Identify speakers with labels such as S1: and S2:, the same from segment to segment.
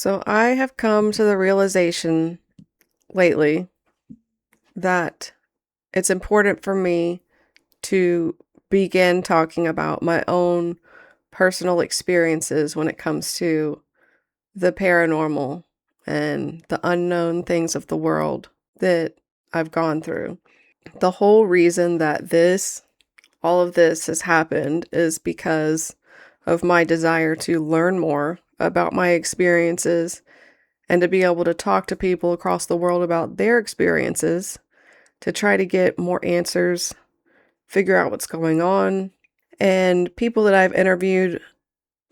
S1: So I have come to the realization lately that it's important for me to begin talking about my own personal experiences when it comes to the paranormal and the unknown things of the world that I've gone through. The whole reason that all of this has happened is because of my desire to learn more about my experiences and to be able to talk to people across the world about their experiences to try to get more answers, figure out what's going on. And people that I've interviewed,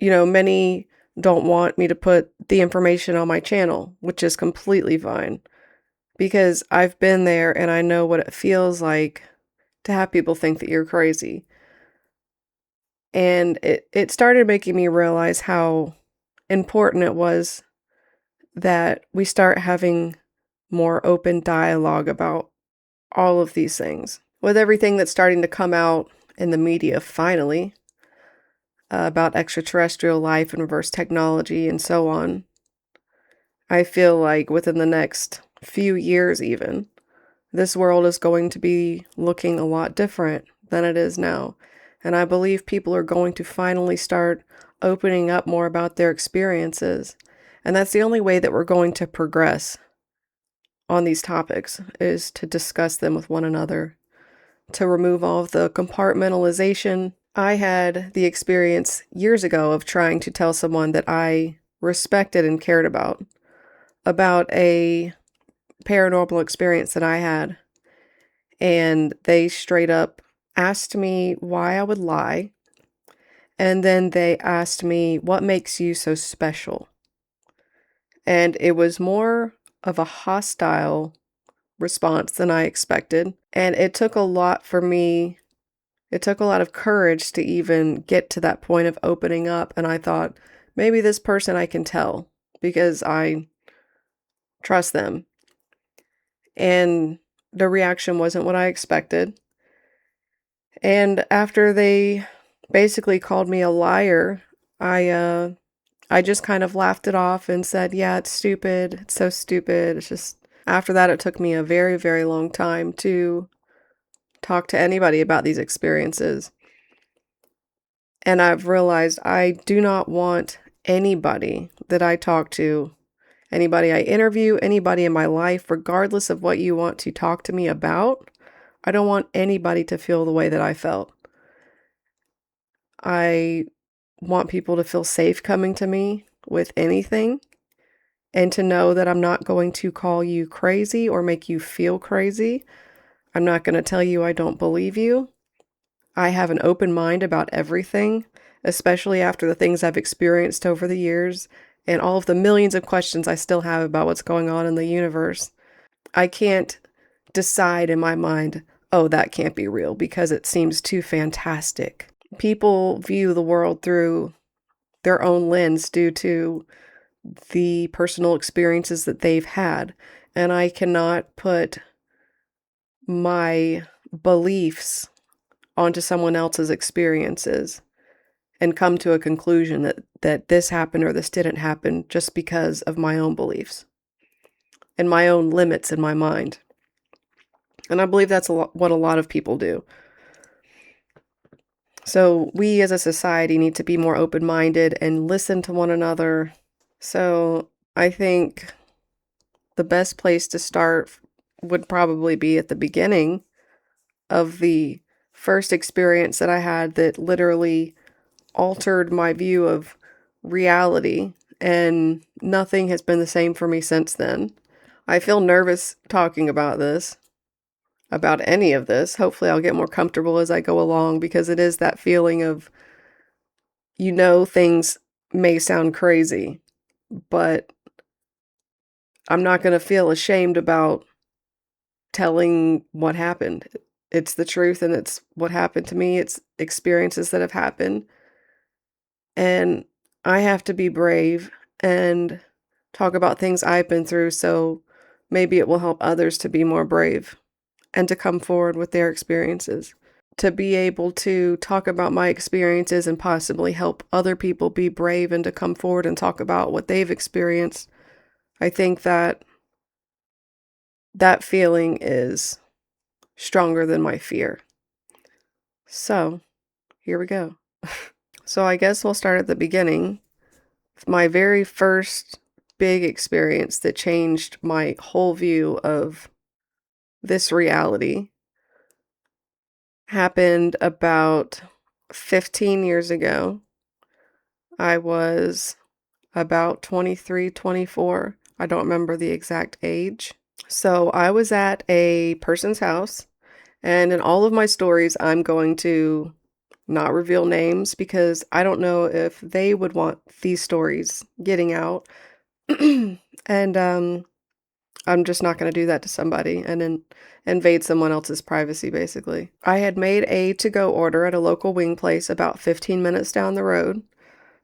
S1: many don't want me to put the information on my channel, which is completely fine because I've been there and I know what it feels like to have people think that you're crazy. And it started making me realize how important it was that we start having more open dialogue about all of these things. With everything that's starting to come out in the media finally about extraterrestrial life and reverse technology and so on, I feel like within the next few years, even, this world is going to be looking a lot different than it is now. And I believe people are going to finally start opening up more about their experiences. And that's the only way that we're going to progress on these topics is to discuss them with one another, to remove all of the compartmentalization. I had the experience years ago of trying to tell someone that I respected and cared about a paranormal experience that I had. And they straight up asked me why I would lie. And then they asked me, what makes you so special? And it was more of a hostile response than I expected. And it took a lot for me. It took a lot of courage to even get to that point of opening up. And I thought, maybe this person I can tell because I trust them. And the reaction wasn't what I expected. And after they basically called me a liar, I just kind of laughed it off and said, yeah, it's stupid. It's so stupid. It's just, after that, it took me a very, very long time to talk to anybody about these experiences. And I've realized I do not want anybody that I talk to, anybody I interview, anybody in my life, regardless of what you want to talk to me about, I don't want anybody to feel the way that I felt. I want people to feel safe coming to me with anything and to know that I'm not going to call you crazy or make you feel crazy. I'm not going to tell you I don't believe you. I have an open mind about everything, especially after the things I've experienced over the years and all of the millions of questions I still have about what's going on in the universe. I can't decide in my mind, oh, that can't be real because it seems too fantastic. People view the world through their own lens due to the personal experiences that they've had. And I cannot put my beliefs onto someone else's experiences and come to a conclusion that this happened or this didn't happen just because of my own beliefs and my own limits in my mind. And I believe that's what a lot of people do. So we as a society need to be more open-minded and listen to one another. So I think the best place to start would probably be at the beginning of the first experience that I had that literally altered my view of reality, and nothing has been the same for me since then. I feel nervous talking about any of this. Hopefully I'll get more comfortable as I go along because it is that feeling of, things may sound crazy, but I'm not going to feel ashamed about telling what happened. It's the truth and it's what happened to me. It's experiences that have happened. And I have to be brave and talk about things I've been through so maybe it will help others to be more brave and to come forward with their experiences. to be able to talk about my experiences and possibly help other people be brave and to come forward and talk about what they've experienced, I think that that feeling is stronger than my fear. So, here we go. So I guess we'll start at the beginning. My very first big experience that changed my whole view of this reality happened about 15 years ago. I was about 23, 24. I don't remember the exact age. So I was at a person's house, and in all of my stories, I'm going to not reveal names because I don't know if they would want these stories getting out. And I'm just not going to do that to somebody and then invade someone else's privacy, basically. I had made a to-go order at a local wing place about 15 minutes down the road.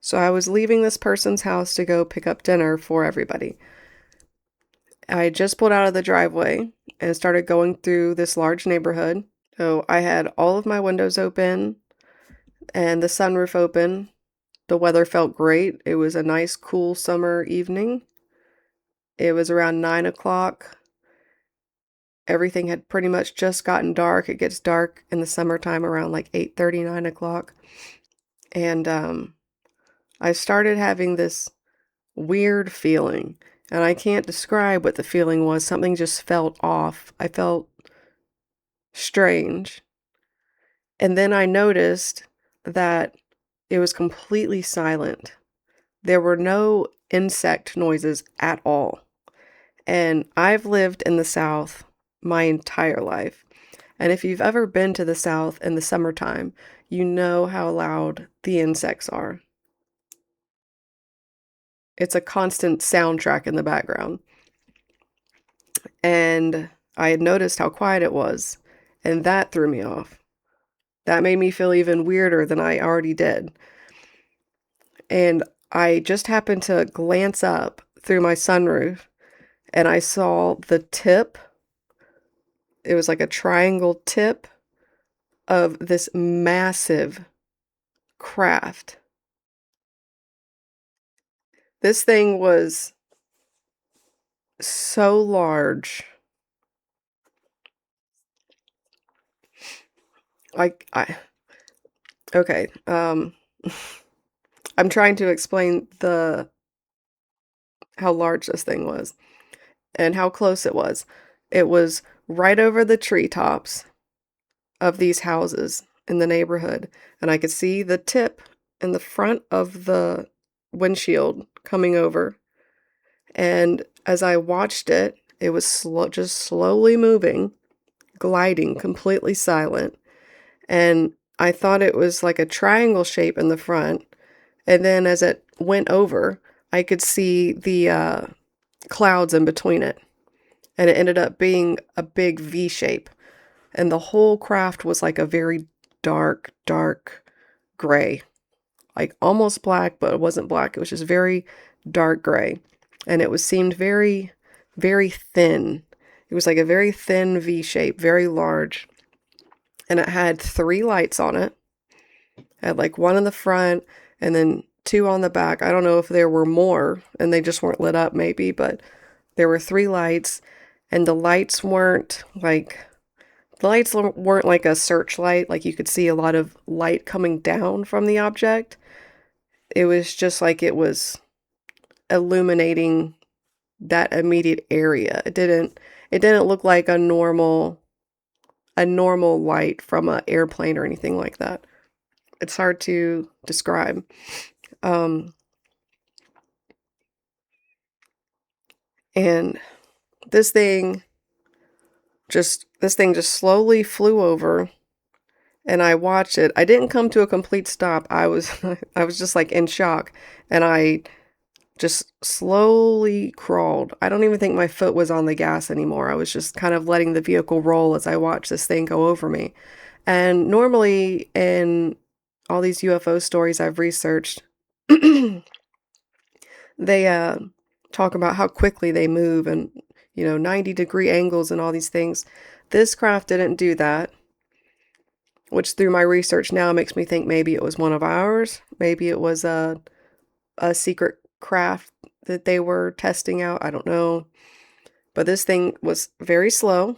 S1: So I was leaving this person's house to go pick up dinner for everybody. I just pulled out of the driveway and started going through this large neighborhood. So I had all of my windows open and the sunroof open. The weather felt great. It was a nice, cool summer evening. It was around 9 o'clock. Everything had pretty much just gotten dark. It gets dark in the summertime around like 8:30, 9 o'clock. And I started having this weird feeling. And I can't describe what the feeling was. Something just felt off. I felt strange. And then I noticed that it was completely silent. There were no insect noises at all. And I've lived in the South my entire life. And if you've ever been to the South in the summertime, you know how loud the insects are. It's a constant soundtrack in the background. And I had noticed how quiet it was, and that threw me off. That made me feel even weirder than I already did. And I just happened to glance up through my sunroof, and I saw the tip. It was like a triangle tip of this massive craft. This thing was so large. Like okay, I'm trying to explain how large this thing was and how close it was. It was right over the treetops of these houses in the neighborhood, and I could see the tip in the front of the windshield coming over. And as I watched it, it was just slowly moving, gliding, completely silent. And I thought it was like a triangle shape in the front. And then as it went over, I could see the clouds in between it. And it ended up being a big V shape. And the whole craft was like a very dark, dark gray. Like almost black, but it wasn't black. It was just very dark gray. And it seemed very, very thin. It was like a very thin V shape, very large. And it had 3 lights on it. It had like one in the front and then 2 on the back. I don't know if there were more and they just weren't lit up maybe, but there were 3 lights, and the lights weren't like a searchlight, like you could see a lot of light coming down from the object. It was just like it was illuminating that immediate area. It didn't look like a normal light from an airplane or anything like that. It's hard to describe. And this thing just slowly flew over, and I watched it. I didn't come to a complete stop. I was I was just like in shock, and I just slowly crawled. I don't even think my foot was on the gas anymore. I was just kind of letting the vehicle roll as I watched this thing go over me. And normally in all these UFO stories I've researched, they talk about how quickly they move and, 90-degree angles and all these things. This craft didn't do that. which through my research now makes me think maybe it was one of ours. Maybe it was a secret craft that they were testing out. I don't know. But this thing was very slow.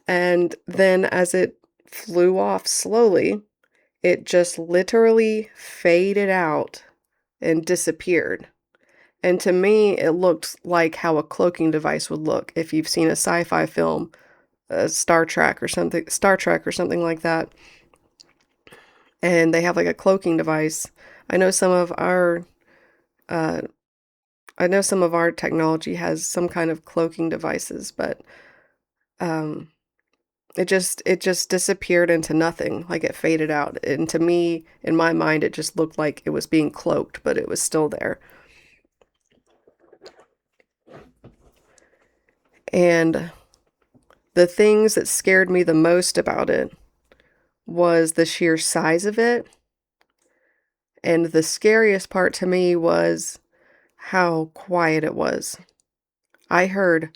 S1: And then as it flew off slowly, it just literally faded out and disappeared. And to me, it looked like how a cloaking device would look if you've seen a sci-fi film, Star Trek or something like that. And they have like a cloaking device. I know some of our uh, I know some of our technology has some kind of cloaking devices, but um, it just disappeared into nothing, like it faded out. And to me, in my mind, it just looked like it was being cloaked, but it was still there. And the things that scared me the most about it was the sheer size of it. And the scariest part to me was how quiet it was. I heard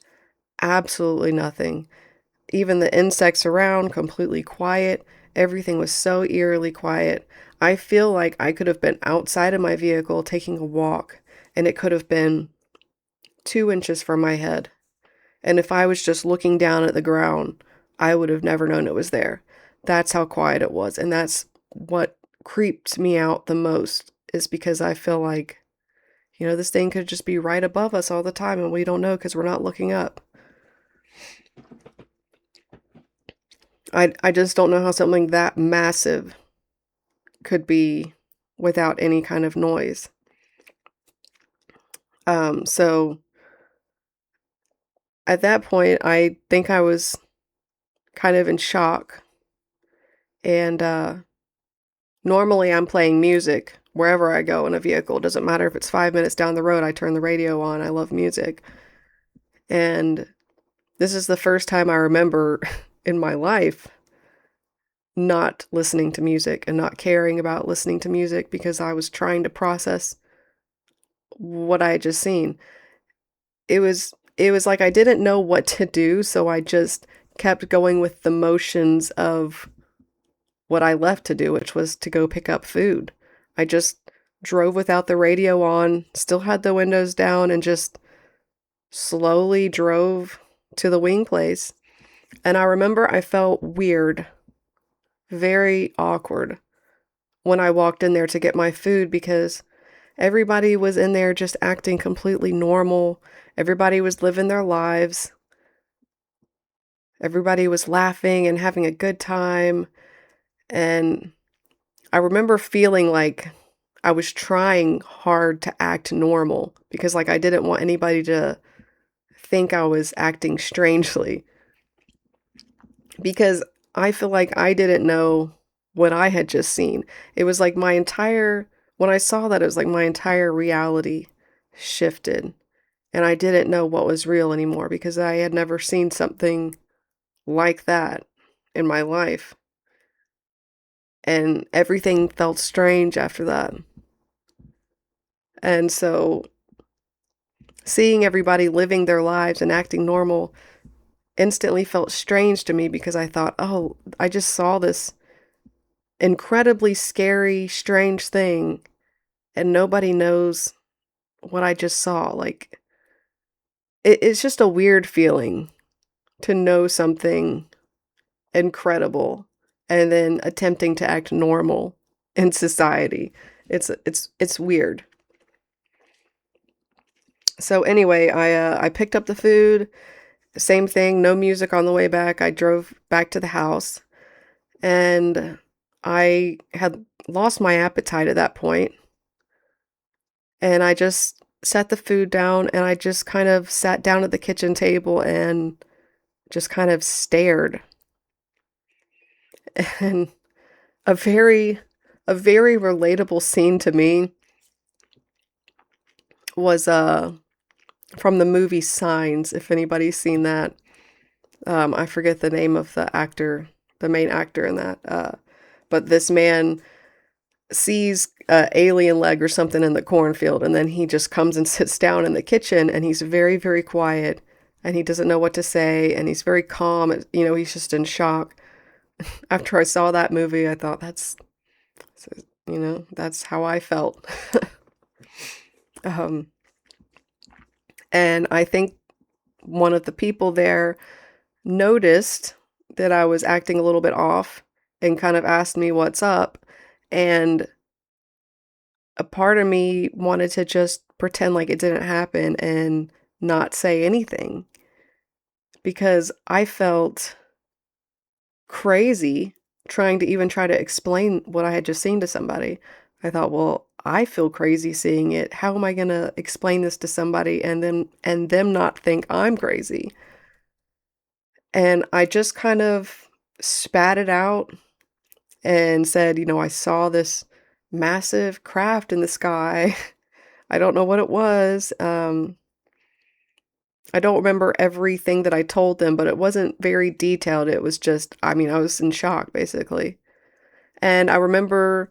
S1: absolutely nothing. Even the insects around, completely quiet. Everything was so eerily quiet. I feel like I could have been outside of my vehicle taking a walk, and it could have been 2 inches from my head. And if I was just looking down at the ground, I would have never known it was there. That's how quiet it was. And that's what creeps me out the most, is because I feel like, this thing could just be right above us all the time and we don't know because we're not looking up. I just don't know how something that massive could be without any kind of noise. So at that point, I think I was kind of in shock. And normally I'm playing music wherever I go in a vehicle. It doesn't matter if it's 5 minutes down the road, I turn the radio on. I love music. And this is the first time I remember in my life not listening to music and not caring about listening to music because I was trying to process what I had just seen. It was like I didn't know what to do, so I just kept going with the motions of what I left to do, which was to go pick up food. I just drove without the radio on, still had the windows down, and just slowly drove to the wing place. And I remember I felt weird, very awkward, when I walked in there to get my food because everybody was in there just acting completely normal. Everybody was living their lives. Everybody was laughing and having a good time. And I remember feeling like I was trying hard to act normal because like I didn't want anybody to think I was acting strangely, because I feel like I didn't know what I had just seen. It was like when I saw that, it was like my entire reality shifted and I didn't know what was real anymore because I had never seen something like that in my life. And everything felt strange after that. And so seeing everybody living their lives and acting normal instantly felt strange to me because I thought, oh, I just saw this incredibly scary, strange thing and nobody knows what I just saw. Like, it's just a weird feeling to know something incredible and then attempting to act normal in society. It's weird. So anyway, I picked up the food. Same thing, no music on the way back. I drove back to the house and I had lost my appetite at that point. And I just set the food down and I just kind of sat down at the kitchen table and just kind of stared. And a very a very relatable scene to me was from the movie Signs, if anybody's seen that. I forget the name of the actor, the main actor in that. But this man sees a alien leg or something in the cornfield, and then he just comes and sits down in the kitchen, and he's very, very quiet, and he doesn't know what to say, and he's very calm. He's just in shock. After I saw that movie, I thought that's how I felt. Um, and I think one of the people there noticed that I was acting a little bit off and kind of asked me what's up. And a part of me wanted to just pretend like it didn't happen and not say anything because I felt crazy trying to even try to explain what I had just seen to somebody. I thought, well, I feel crazy seeing it. How am I going to explain this to somebody and them not think I'm crazy? And I just kind of spat it out and said, I saw this massive craft in the sky. I don't know what it was. I don't remember everything that I told them, but it wasn't very detailed. It was just, I was in shock basically. And I remember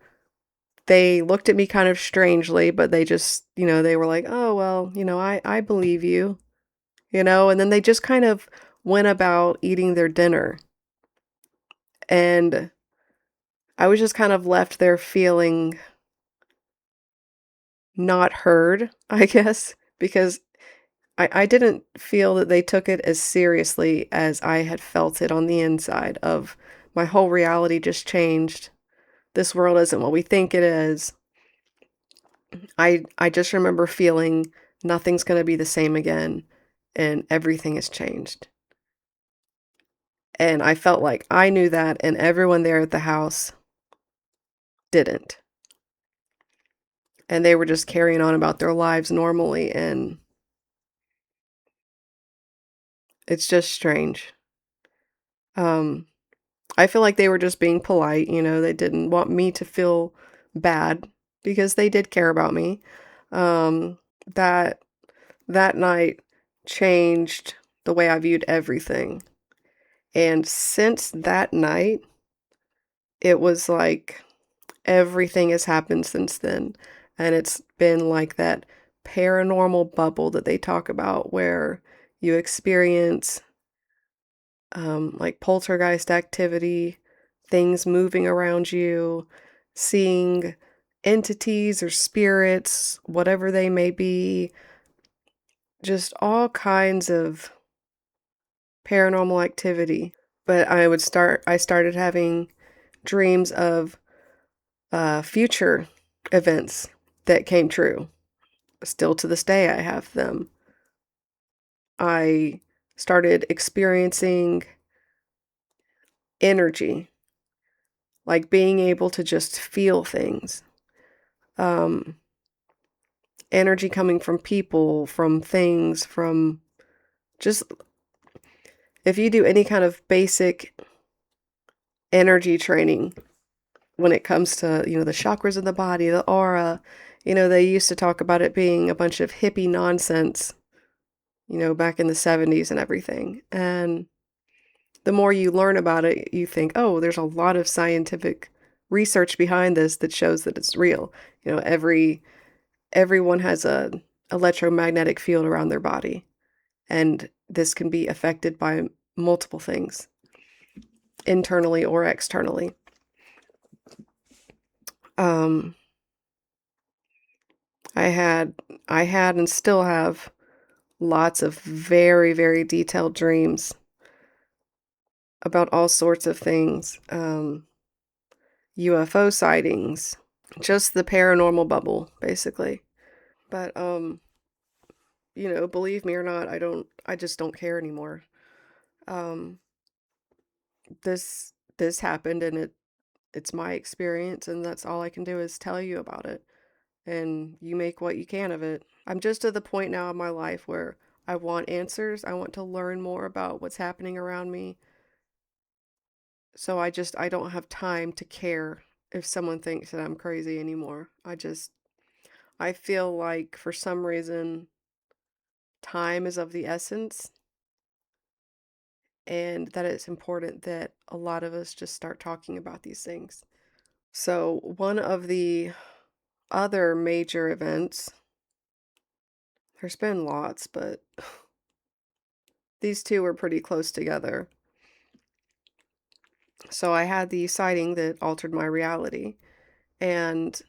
S1: they looked at me kind of strangely, but they just, they were like, "Oh, well, I believe you," and then they just kind of went about eating their dinner. And I was just kind of left there feeling not heard, I guess, because I didn't feel that they took it as seriously as I had felt it on the inside of my whole reality just changed. This world isn't what we think it is. I just remember feeling nothing's gonna be the same again, and everything has changed. And I felt like I knew that, and everyone there at the house didn't. And they were just carrying on about their lives normally, and it's just strange. Um, I feel like they were just being polite, they didn't want me to feel bad because they did care about me. Um, that that night changed the way I viewed everything. And since that night, it was like everything has happened since then. And it's been like that paranormal bubble that they talk about where you experience like poltergeist activity, things moving around you, seeing entities or spirits, whatever they may be, just all kinds of paranormal activity. But I started having dreams of future events that came true. Still to this day, I have them. I started experiencing energy, like being able to just feel things. Um, Energy coming from people, from things, from just if you do any kind of basic energy training when it comes to, the chakras in the body, the aura, they used to talk about it being a bunch of hippie nonsense, back in the 70s and everything. And the more you learn about it, you think, oh, there's a lot of scientific research behind this that shows that it's real. Everyone has a electromagnetic field around their body, and this can be affected by multiple things, internally or externally. Um, I had I had and still have lots of very, very detailed dreams about all sorts of things. UFO sightings, just the paranormal bubble, basically. But believe me or not, I just don't care anymore. Um, this happened and it's my experience and that's all I can do is tell you about it. And you make what you can of it. I'm just at the point now in my life where I want answers. I want to learn more about what's happening around me. So I don't have time to care if someone thinks that I'm crazy anymore. I feel like for some reason time is of the essence and that it's important that a lot of us just start talking about these things. So, one of the other major events, there's been lots, but these two were pretty close together. So I had the sighting that altered my reality. And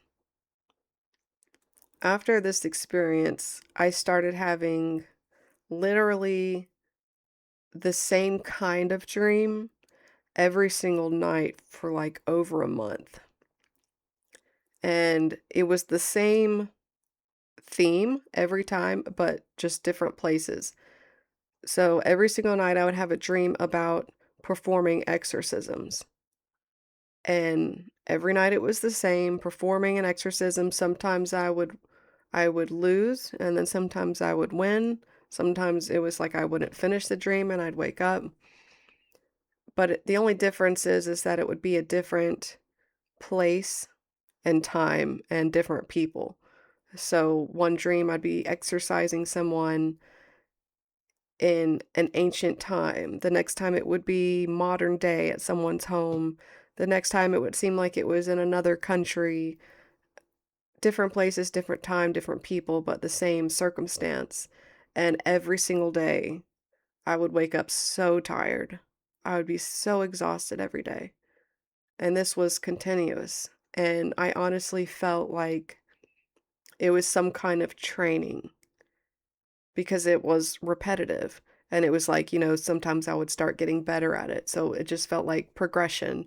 S1: after this experience, I started having literally the same kind of dream every single night for like over a month. And it was the same theme every time, but just different places. So every single night I would have a dream about performing exorcisms. And every night it was the same, performing an exorcism. Sometimes I would lose, and then sometimes I would win. Sometimes it was like I wouldn't finish the dream and I'd wake up. But the only difference is that it would be a different place and time and different people. So one dream I'd be exercising someone in an ancient time. The next time it would be modern day at someone's home. The next time it would seem like it was in another country. Different places, different time, different people, but the same circumstance. And every single day, I would wake up so tired. I would be so exhausted every day. And this was continuous. And I honestly felt like it was some kind of training because it was repetitive. And it was like, sometimes I would start getting better at it. So it just felt like progression.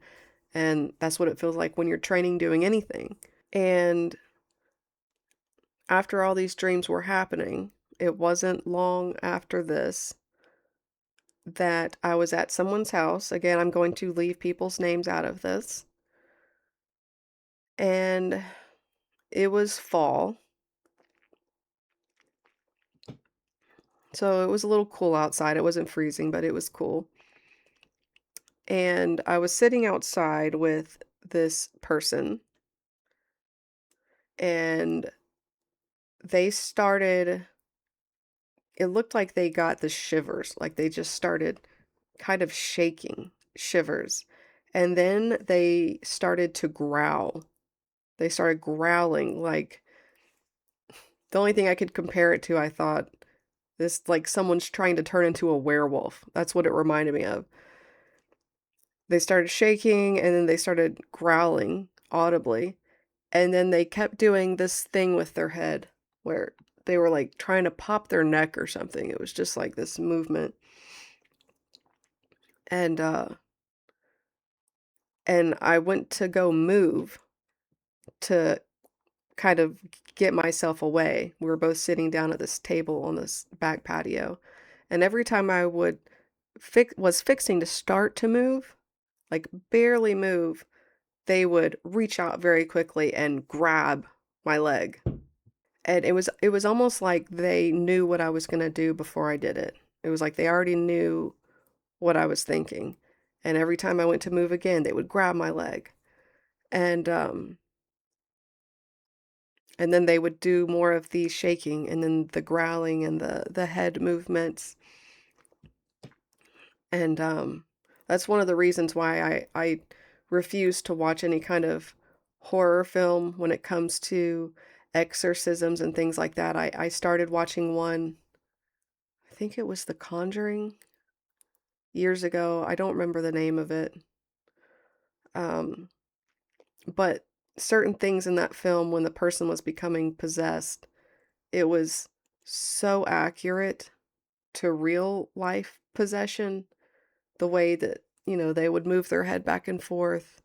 S1: And that's what it feels like when you're training doing anything. And after all these dreams were happening, it wasn't long after this that I was at someone's house. Again, I'm going to leave people's names out of this. And it was fall. So it was a little cool outside. It wasn't freezing, but it was cool. And I was sitting outside with this person, and they started, it looked like they got the shivers, like they just started kind of shaking, shivers. And then they started to growl. They started growling like the only thing I could compare it to, I thought, this like someone's trying to turn into a werewolf. That's what it reminded me of. They started shaking and then they started growling audibly. And then they kept doing this thing with their head where they were like trying to pop their neck or something. It was just like this movement. And and I went to go move to kind of get myself away. We were both sitting down at this table on this back patio. And every time I would was fixing to start to move, like barely move, they would reach out very quickly and grab my leg. And it was almost like they knew what I was going to do before I did it. It was like they already knew what I was thinking. And every time I went to move again, they would grab my leg. And and then they would do more of the shaking and then the growling and the head movements. And that's one of the reasons why I refuse to watch any kind of horror film when it comes to exorcisms and things like that. I started watching one, I think it was The Conjuring years ago. I don't remember the name of it. Um, but certain things in that film when the person was becoming possessed, it was so accurate to real life possession. The way that, they would move their head back and forth,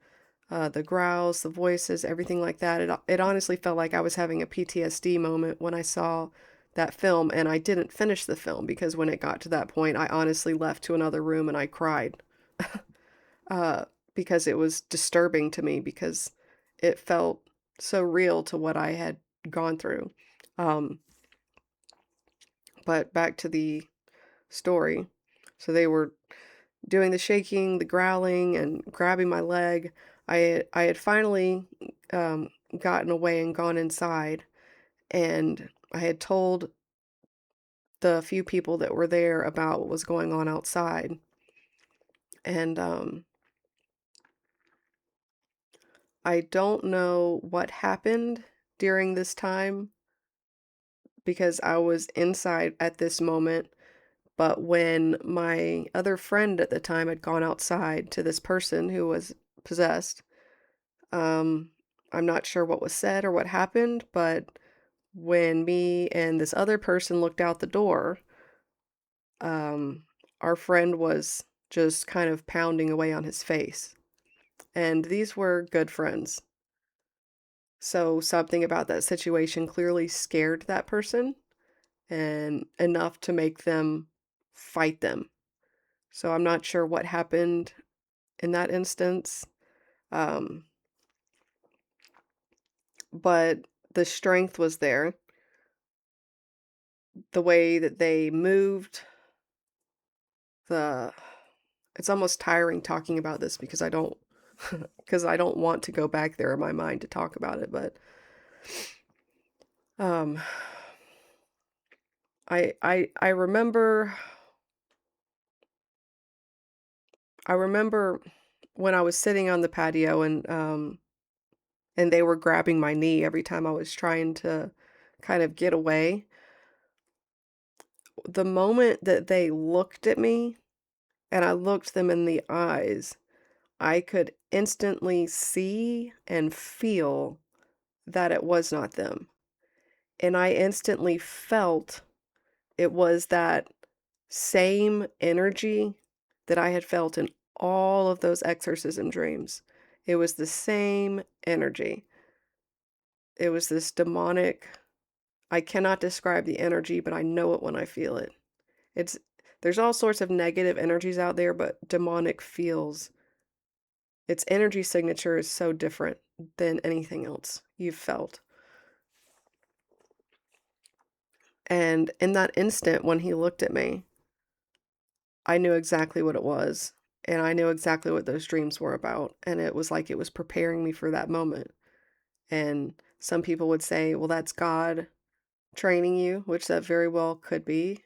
S1: the growls, the voices, everything like that. It honestly felt like I was having a PTSD moment when I saw that film, and I didn't finish the film because when it got to that point, I honestly left to another room and I cried. uh, because it was disturbing to me because it felt so real to what I had gone through. Um, but back to the story. So they were doing the shaking, the growling, and grabbing my leg. I had finally gotten away and gone inside, and I had told the few people that were there about what was going on outside. And I don't know what happened during this time because I was inside at this moment, But when my other friend at the time had gone outside to this person who was possessed, um, I'm not sure what was said or what happened, but when me and this other person looked out the door, um, our friend was just kind of pounding away on his face. And these were good friends. So something about that situation clearly scared that person and enough to make them fight them. So I'm not sure what happened in that instance. Um, but the strength was there. The way that they moved, the it's almost tiring talking about this because I don't because I don't want to go back there in my mind to talk about it, but um I remember I remember when I was sitting on the patio and they were grabbing my knee every time I was trying to kind of get away. The moment that they looked at me and I looked them in the eyes, I could instantly see and feel that it was not them. And I instantly felt it was that same energy that I had felt in all of those exorcism dreams. It was the same energy. It was this demonic. I cannot describe the energy, but I know it when I feel it. It's there's all sorts of negative energies out there, but demonic feels its energy signature is so different than anything else you've felt. And in that instant when he looked at me, I knew exactly what it was, and I knew exactly what those dreams were about, and it was like it was preparing me for that moment. And some people would say, "Well, that's God training you," which that very well could be,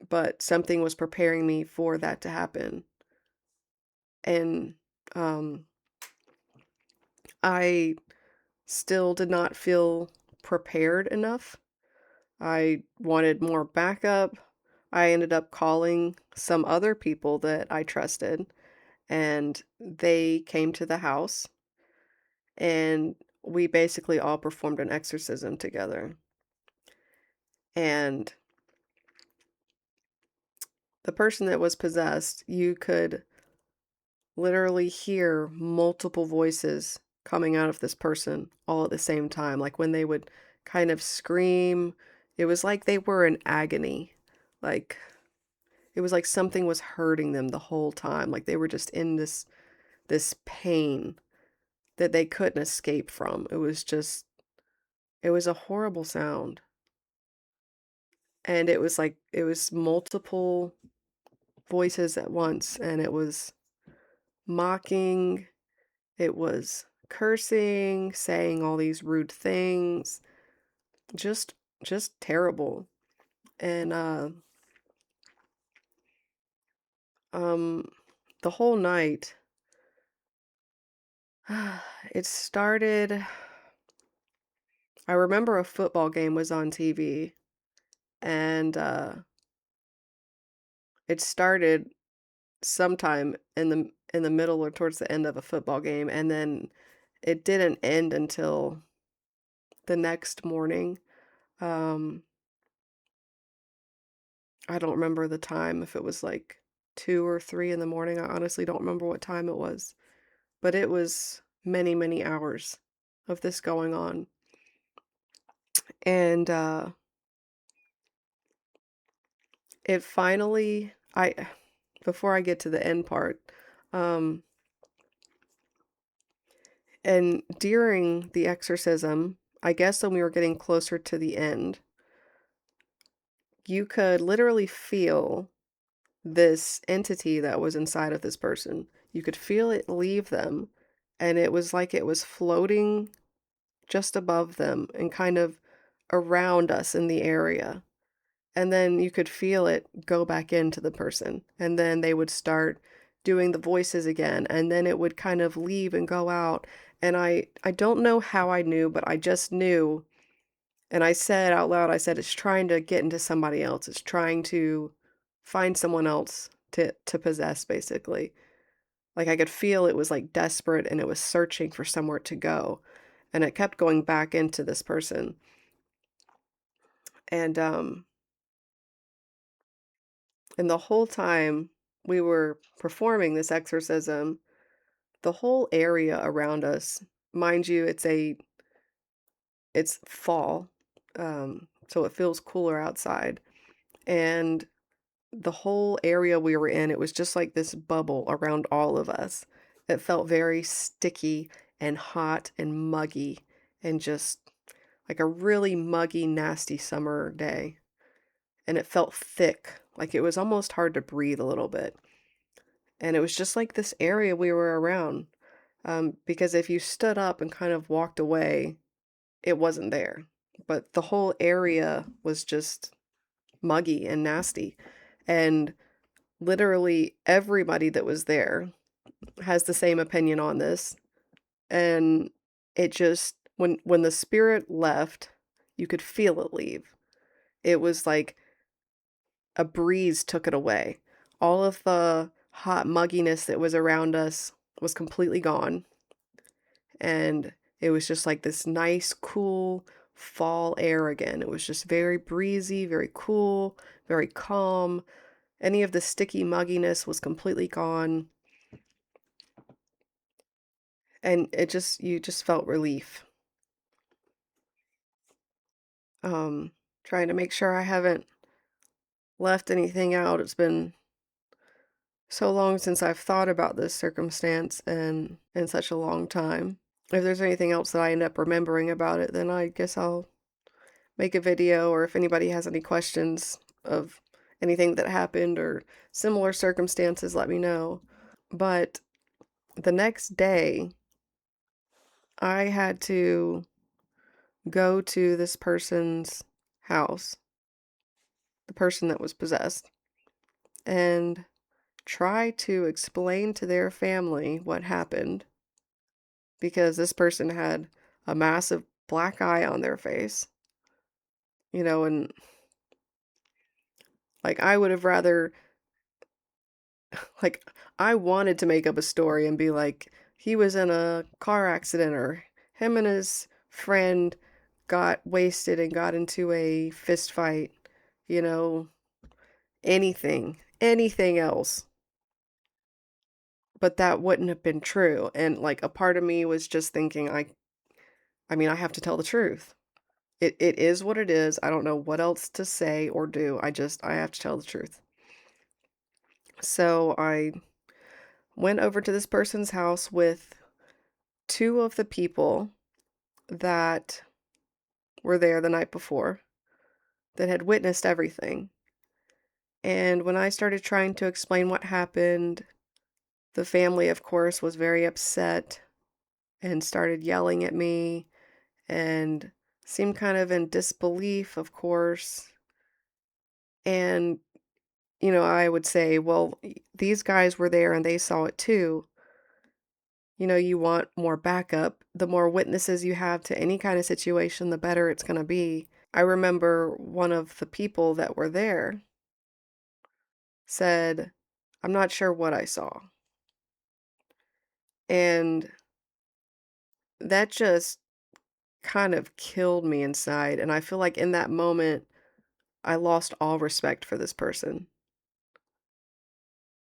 S1: but something was preparing me for that to happen. And um I still did not feel prepared enough. I wanted more backup. I ended up calling some other people that I trusted, and they came to the house, and we basically all performed an exorcism together. And the person that was possessed, you could literally hear multiple voices coming out of this person all at the same time. Like when they would kind of scream, it was like they were in agony. Like it was like something was hurting them the whole time. Like they were just in this pain that they couldn't escape from. It was a horrible sound. And it was like it was multiple voices at once, and it was mocking, it was cursing, saying all these rude things, just just terrible. And um the whole night it started. I remember a football game was on TV, and it started sometime in the middle or towards the end of a football game, and then it didn't end until the next morning. Um, I don't remember the time, if it was like 2 or 3 in the morning. I honestly don't remember what time it was, but it was many, many hours of this going on. And it finally I before I get to the end part, um, and during the exorcism, I guess when we were getting closer to the end, you could literally feel this entity that was inside of this person. You could feel it leave them, and it was like it was floating just above them and kind of around us in the area. And then you could feel it go back into the person, and then they would start doing the voices again, and then it would kind of leave and go out. And I don't know how I knew, but I just knew And I said out loud, I said, "It's trying to get into somebody else. It's trying to find someone else to possess," basically. Like, I could feel it was, like, desperate, and it was searching for somewhere to go, and it kept going back into this person. And, and the whole time we were performing this exorcism, the whole area around us, mind you, it's fall, so it feels cooler outside, and the whole area we were in, it was just like this bubble around all of us. It felt very sticky and hot and muggy and just like a really muggy, nasty summer day. And it felt thick, like it was almost hard to breathe a little bit. And it was just like this area we were around. Because if you stood up and kind of walked away, it wasn't there. But the whole area was just muggy and nasty. And literally everybody that was there has the same opinion on this, and it just when the spirit left, you could feel it leave. It was like a breeze took it away. All of the hot mugginess that was around us was completely gone, and it was just like this nice, cool fall air again. It was just very breezy, very cool, very calm. Any of the sticky mugginess was completely gone. And it just you just felt relief. Um, Trying to make sure I haven't left anything out. It's been so long since I've thought about this circumstance and in such a long time. If there's anything else that I end up remembering about it, then I guess I'll make a video, or if anybody has any questions of anything that happened or similar circumstances, let me know. But the next day, I had to go to this person's house, the person that was possessed, and try to explain to their family what happened, because this person had a massive black eye on their face, and like I would have rather, like, I wanted to make up a story and be like, he was in a car accident, or him and his friend got wasted and got into a fist fight, you know, anything else. But that wouldn't have been true. And like a part of me was just thinking, I mean, I have to tell the truth. It is what it is. I don't know what else to say or do. I have to tell the truth. So I went over to this person's house with two of the people that were there the night before, that had witnessed everything. And when I started trying to explain what happened, the family, of course, was very upset and started yelling at me and seemed kind of in disbelief, of course. And, I would say, well, these guys were there and they saw it too. You want more backup. The more witnesses you have to any kind of situation, the better it's going to be. I remember one of the people that were there said, "I'm not sure what I saw." And that just kind of killed me inside. And I feel like in that moment, I lost all respect for this person,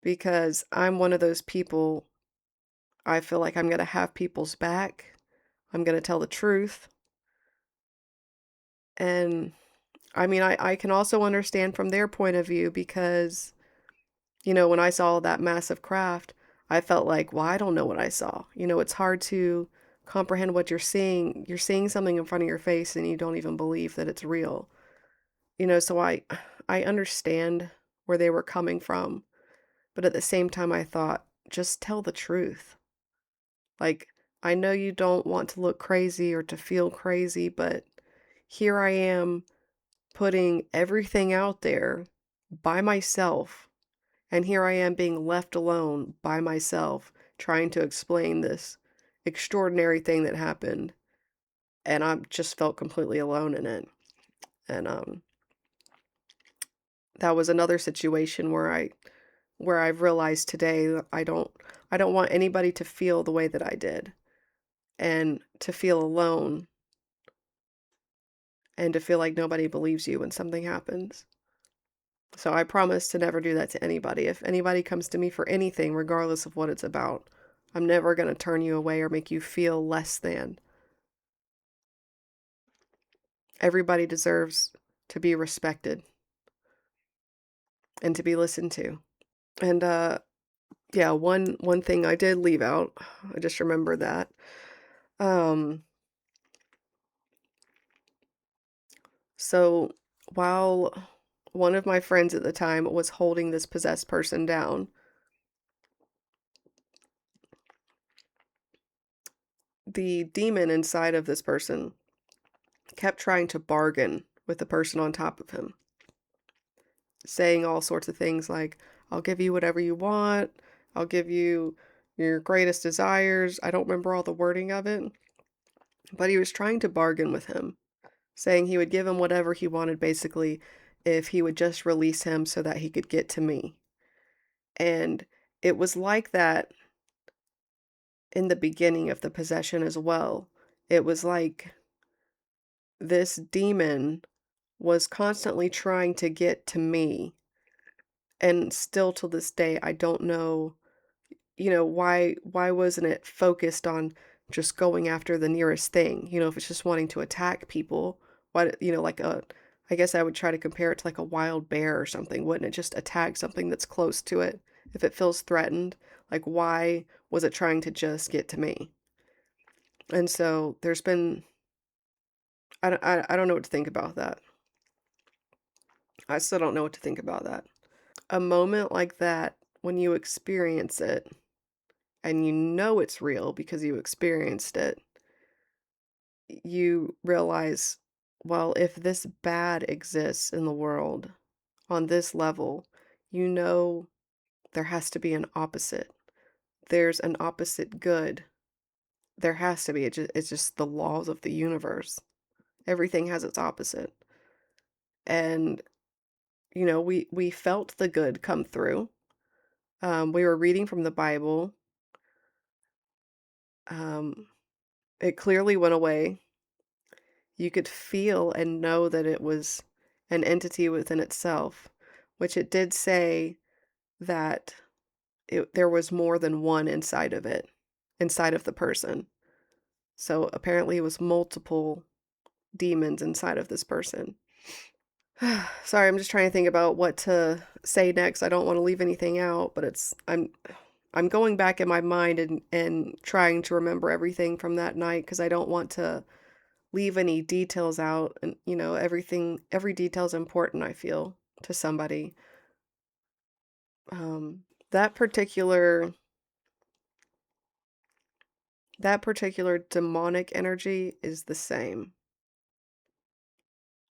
S1: because I'm one of those people. I feel like I'm going to have people's back. I'm going to tell the truth. And I mean, I can also understand from their point of view, because, when I saw that massive craft, I felt like, well, I don't know what I saw. It's hard to comprehend what you're seeing. You're seeing something in front of your face and you don't even believe that it's real. So I understand where they were coming from, but at the same time I thought, just tell the truth. Like, I know you don't want to look crazy or to feel crazy, but here I am putting everything out there by myself. And here I am being left alone by myself, trying to explain this extraordinary thing that happened. and I just felt completely alone in it. And that was another situation where I've realized today that I don't want anybody to feel the way that I did, and to feel alone, and to feel like nobody believes you when something happens. So I promise to never do that to anybody. If anybody comes to me for anything, regardless of what it's about, I'm never going to turn you away or make you feel less than. Everybody deserves to be respected and to be listened to. And yeah, one thing I did leave out, I just remembered that. Um so while one of my friends at the time was holding this possessed person down, the demon inside of this person kept trying to bargain with the person on top of him, saying all sorts of things like, I'll give you whatever you want, I'll give you your greatest desires. I don't remember all the wording of it, but he was trying to bargain with him, saying he would give him whatever he wanted basically if he would just release him so that he could get to me. And it was like that in the beginning of the possession as well. It was like this demon was constantly trying to get to me. And still to this day, I don't know, why wasn't it focused on just going after the nearest thing? If it's just wanting to attack people, why, like I guess I would try to compare it to like a wild bear or something. Wouldn't it just attack something that's close to it if it feels threatened? Like, why was it trying to just get to me? And so there's been, I don't know what to think about that. I still don't know what to think about that. A moment like that, when you experience it and you know it's real because you experienced it, you realize, well, if this bad exists in the world on this level, you know there has to be an opposite. There's an opposite good. There has to be. It's just the laws of the universe. Everything has its opposite. And, we felt the good come through. We were reading from the Bible. Um, it clearly went away. You could feel and know that it was an entity within itself, which it did say that there was more than one inside of it, inside of the person. So apparently it was multiple demons inside of this person. Sorry, I'm just trying to think about what to say next. I don't want to leave anything out, but I'm going back in my mind and trying to remember everything from that night because I don't want to leave any details out. And every detail is important, I feel, to somebody. um that particular that particular demonic energy is the same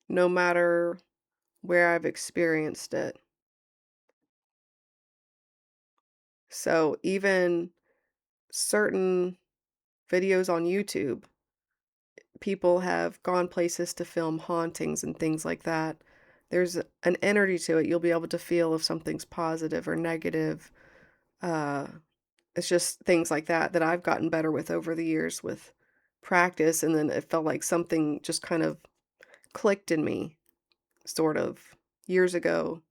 S1: no matter where I've experienced it. So even certain videos on YouTube, people have gone places to film hauntings and things like that. There's an energy to it. You'll be able to feel if something's positive or negative. uh It's just things like that I've gotten better with over the years with practice, and then it felt like something just kind of clicked in me, sort of, years ago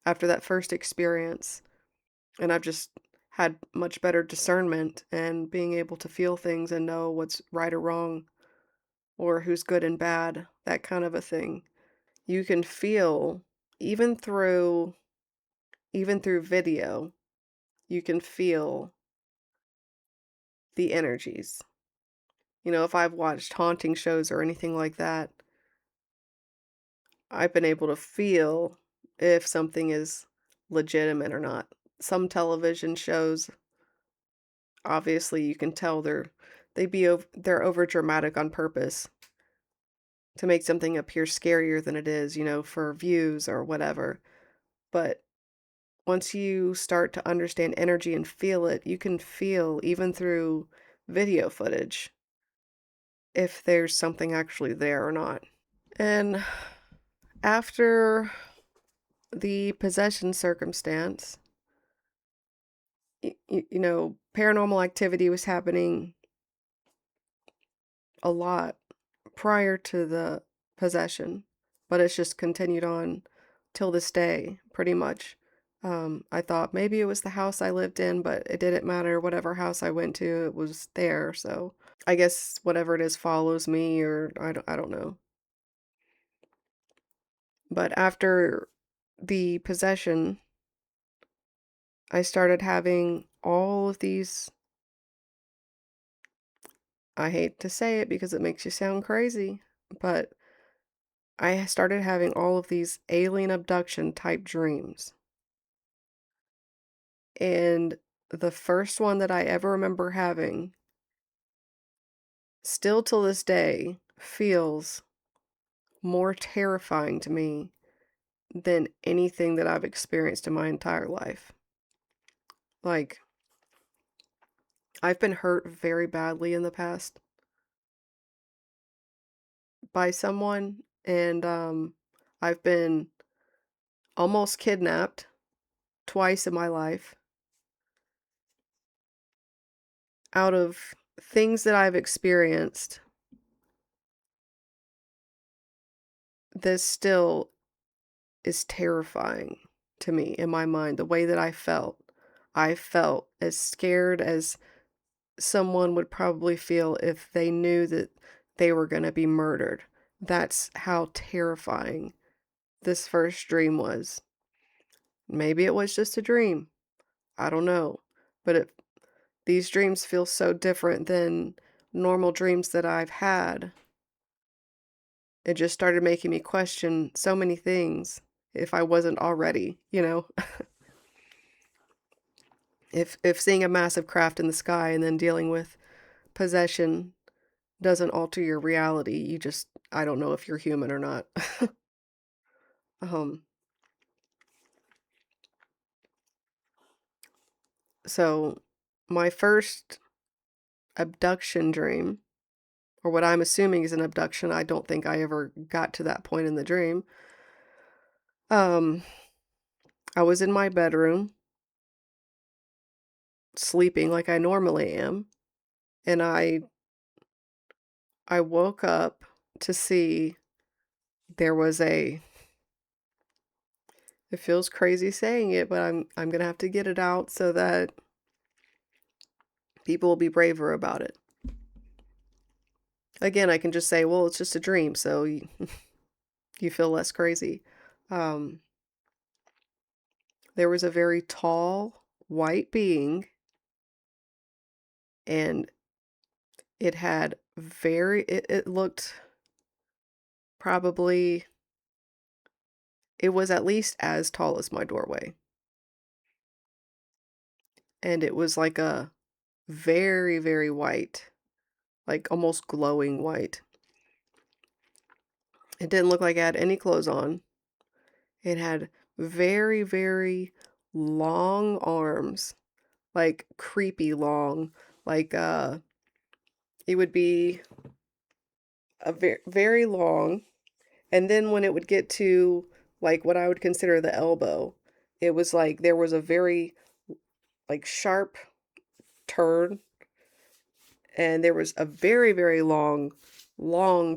S1: after that first experience, and I've just had much better discernment and being able to feel things and know what's right or wrong or who's good and bad, that kind of a thing. You can feel even through even through video, you can feel the energies. If I've watched haunting shows or anything like that, I've been able to feel if something is legitimate or not. Some television shows, obviously, you can tell they're over dramatic on purpose to make something appear scarier than it is, for views or whatever. But once you start to understand energy and feel it, you can feel even through video footage if there's something actually there or not. And after the possession circumstance, paranormal activity was happening a lot prior to the possession, but it's just continued on till this day, pretty much. I thought maybe it was the house I lived in, but it didn't matter. Whatever house I went to, it was there. So I guess whatever it is follows me, or I don't know. But after the possession, I started having all of these. I hate to say it because it makes you sound crazy, but I started having all of these alien abduction type dreams. And the first one that I ever remember having, still till this day, feels more terrifying to me than anything that I've experienced in my entire life. Like, I've been hurt very badly in the past by someone, and I've been almost kidnapped twice in my life. Out of things that I've experienced, this still is terrifying to me in my mind. The way that I felt as scared as someone would probably feel if they knew that they were going to be murdered. That's how terrifying this first dream was. Maybe it was just a dream. I don't know. But these dreams feel so different than normal dreams that I've had. It just started making me question so many things if I wasn't already, If seeing a massive craft in the sky and then dealing with possession doesn't alter your reality, I don't know if you're human or not. Um, so my first abduction dream, or what I'm assuming is an abduction, I don't think I ever got to that point in the dream. Um, I was in my bedroom, sleeping like I normally am, and I woke up to see there was a it feels crazy saying it, but I'm gonna have to get it out so that people will be braver about it. Again, I can just say, well, it's just a dream, so you feel less crazy. Um, there was a very tall white being, and it looked probably, it was at least as tall as my doorway. And it was like a very, very white, like almost glowing white. It didn't look like it had any clothes on. It had very, very long arms, like creepy long, like it would be a very, very long, and then when it would get to like what I would consider the elbow, it was like there was a very like sharp turn, and there was a very, very long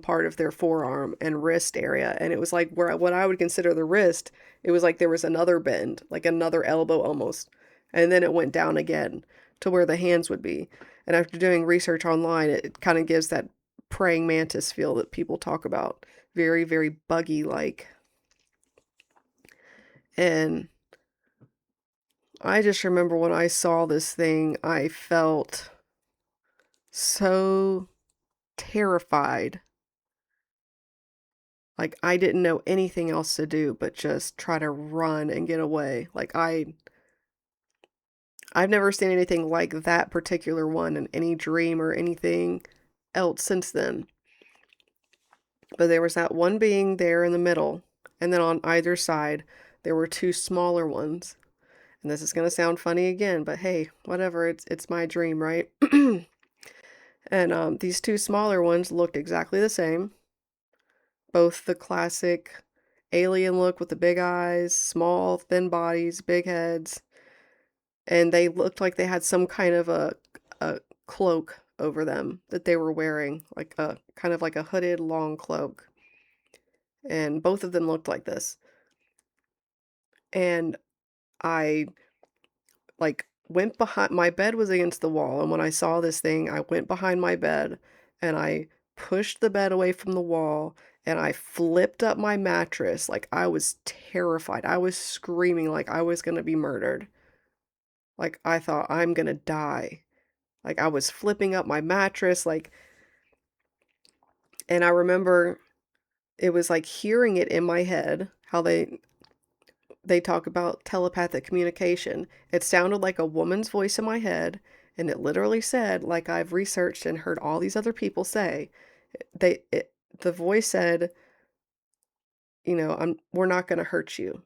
S1: part of their forearm and wrist area, and it was like where what I would consider the wrist, it was like there was another bend, like another elbow almost, and then it went down again to where the hands would be. And after doing research online, it kind of gives that praying mantis feel that people talk about, very, very buggy like. And I just remember when I saw this thing, I felt so terrified. Like, I didn't know anything else to do but just try to run and get away. Like, I've never seen anything like that particular one in any dream or anything else since then. But there was that one being there in the middle, and then on either side, there were two smaller ones. And this is going to sound funny again, but hey, whatever, it's my dream, right? And these two smaller ones looked exactly the same. Both the classic alien look with the big eyes, small, thin bodies, big heads, and they looked like they had some kind of a cloak over them that they were wearing, like a kind of like a hooded long cloak. And both of them looked like this. And I like went behind my bed was against the wall, and when I saw this thing, I went behind my bed and I pushed the bed away from the wall and I flipped up my mattress like I was terrified. I was screaming like I was going to be murdered. Like I thought I'm going to die. Like I was flipping up my mattress like, and I remember it was like hearing it in my head how they talk about telepathic communication. It sounded like a woman's voice in my head, and it literally said, like I've researched and heard all these other people say, the voice said, we're not going to hurt you.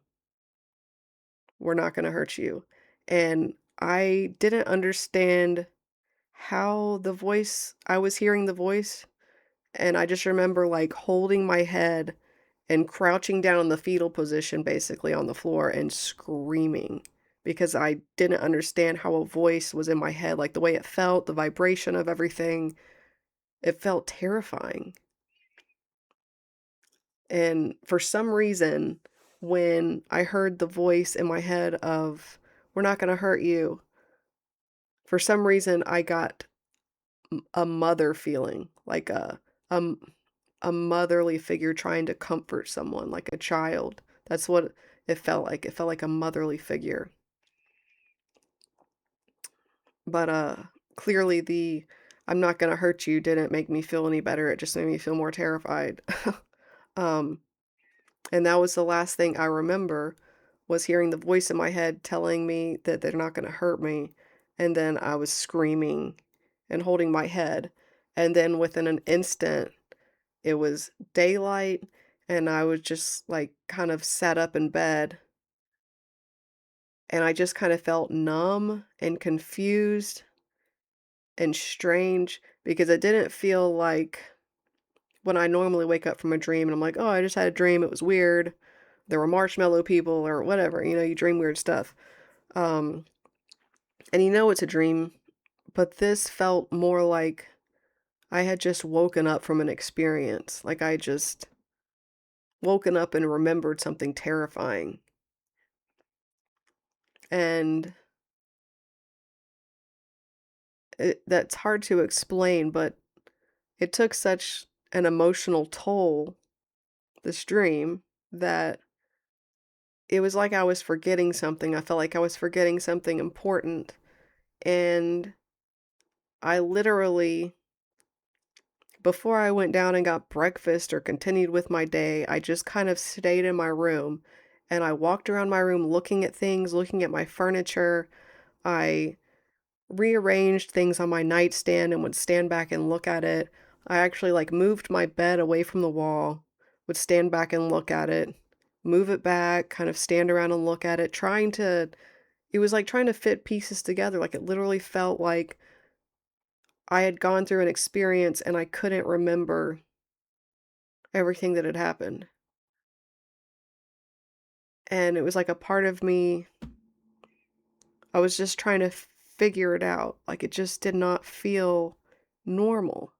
S1: We're not going to hurt you. And I didn't understand how I was hearing the voice, and I just remember like holding my head and crouching down in the fetal position basically on the floor and screaming because I didn't understand how a voice was in my head, like the way it felt, the vibration of everything. It felt terrifying. And for some reason, when I heard the voice in my head of, we're not going to hurt you, for some reason I got a mother feeling, like a, a motherly figure trying to comfort someone, like a child. That's what it felt like. It felt like a motherly figure. But clearly the I'm not gonna hurt you didn't make me feel any better. It just made me feel more terrified. um, and that was the last thing I remember was hearing the voice in my head telling me that they're not gonna hurt me. And then I was screaming and holding my head. And then within an instant, it was daylight, and I was just like kind of sat up in bed, and I just kind of felt numb and confused and strange because it didn't feel like when I normally wake up from a dream and I'm like, oh, I just had a dream. It was weird. There were marshmallow people or whatever. You dream weird stuff. Um, and it's a dream, but this felt more like I had just woken up from an experience. Like I just woken up and remembered something terrifying. And that's hard to explain, but it took such an emotional toll, this dream, that it was like I was forgetting something. I felt like I was forgetting something important. And I literally, before I went down and got breakfast or continued with my day, I just kind of stayed in my room and I walked around my room looking at things, looking at my furniture. I rearranged things on my nightstand and would stand back and look at it. I actually like moved my bed away from the wall, would stand back and look at it, move it back, kind of stand around and look at it, it was like trying to fit pieces together. Like it literally felt like I had gone through an experience and I couldn't remember everything that had happened. And it was like a part of me, I was just trying to figure it out. Like it just did not feel normal.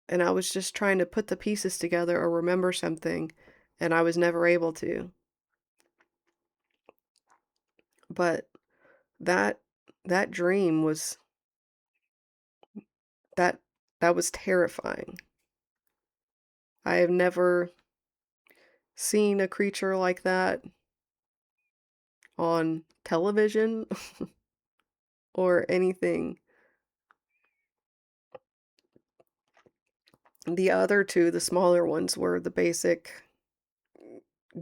S1: And I was just trying to put the pieces together or remember something, and I was never able to. But that that dream was that that was terrifying. I have never seen a creature like that on television or anything. The other two, the smaller ones, were the basic